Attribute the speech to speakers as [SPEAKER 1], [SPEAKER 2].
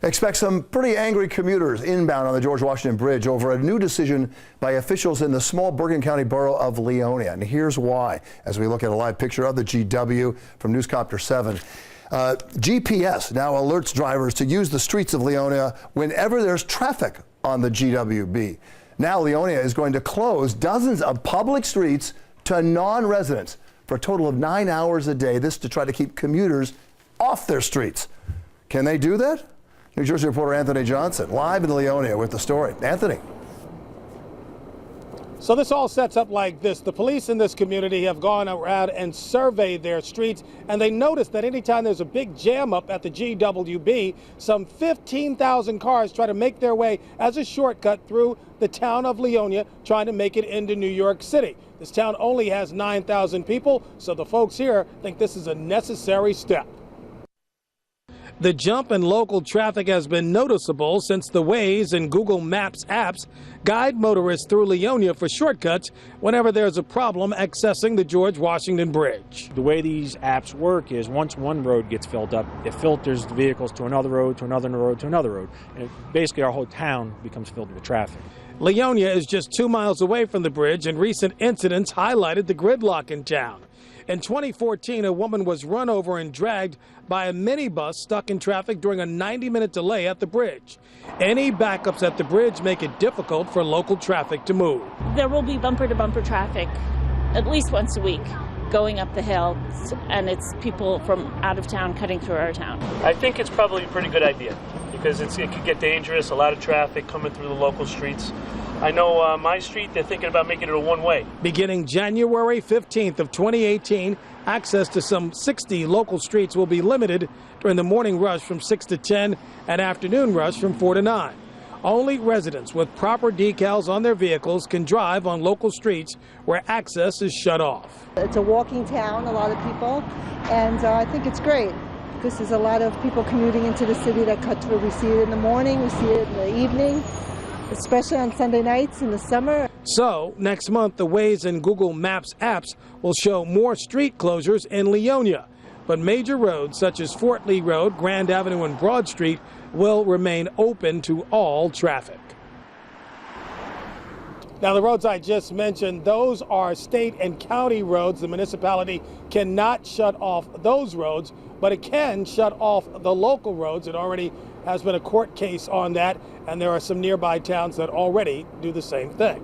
[SPEAKER 1] Expect some pretty angry commuters inbound on the George Washington Bridge over a new decision by officials in the small Bergen County borough of LEONIA. And here's why, as we look at a live picture of the GW from Newscopter 7. GPS now alerts drivers to use the streets of LEONIA whenever there's traffic on the GWB. Now LEONIA is going to close dozens of public streets to non-residents for a total of 9 hours a day. This to try to keep commuters off their streets. Can they do that? New Jersey reporter Anthony Johnson, live in LEONIA with the story. Anthony.
[SPEAKER 2] So this all sets up like this. The police in this community have gone around and surveyed their streets, and they noticed that anytime there's a big jam up at the GWB, some 15,000 cars try to make their way as a shortcut through the town of LEONIA, trying to make it into New York City. This town only has 9,000 people, so the folks here think this is a necessary step. The jump in local traffic has been noticeable since the Waze and Google Maps apps guide motorists through LEONIA for shortcuts whenever there's a problem accessing the George Washington Bridge.
[SPEAKER 3] The way these apps work is once one road gets filled up, it filters the vehicles to another road, to another road, to another road. And basically our whole town becomes filled with traffic.
[SPEAKER 2] LEONIA is just 2 miles away from the bridge, and recent incidents highlighted the gridlock in town. In 2014, a woman was run over and dragged by a minibus stuck in traffic during a 90-minute delay at the bridge. Any backups at the bridge make it difficult for local traffic to move.
[SPEAKER 4] There will be bumper-to-bumper traffic at least once a week going up the hill, and it's people from out of town cutting through our town.
[SPEAKER 5] I think it's probably a pretty good idea because it could get dangerous, a lot of traffic coming through the local streets. I know my street, they're thinking about making it a one-way.
[SPEAKER 2] Beginning January 15th of 2018, access to some 60 local streets will be limited during the morning rush from 6 to 10 and afternoon rush from 4 to 9. Only residents with proper decals on their vehicles can drive on local streets where access is shut off.
[SPEAKER 6] It's a walking town, a lot of people, and I think it's great because there's a lot of people commuting into the city that cut through. We see it in the morning, we see it in the evening, especially on Sunday nights in the summer.
[SPEAKER 2] So next month, the Waze and Google Maps apps will show more street closures in LEONIA. But major roads such as Fort Lee Road, Grand Avenue, and Broad Street will remain open to all traffic. Now, the roads I just mentioned, those are state and county roads. The municipality cannot shut off those roads, but it can shut off the local roads. It already has been a court case on that, and there are some nearby towns that already do the same thing.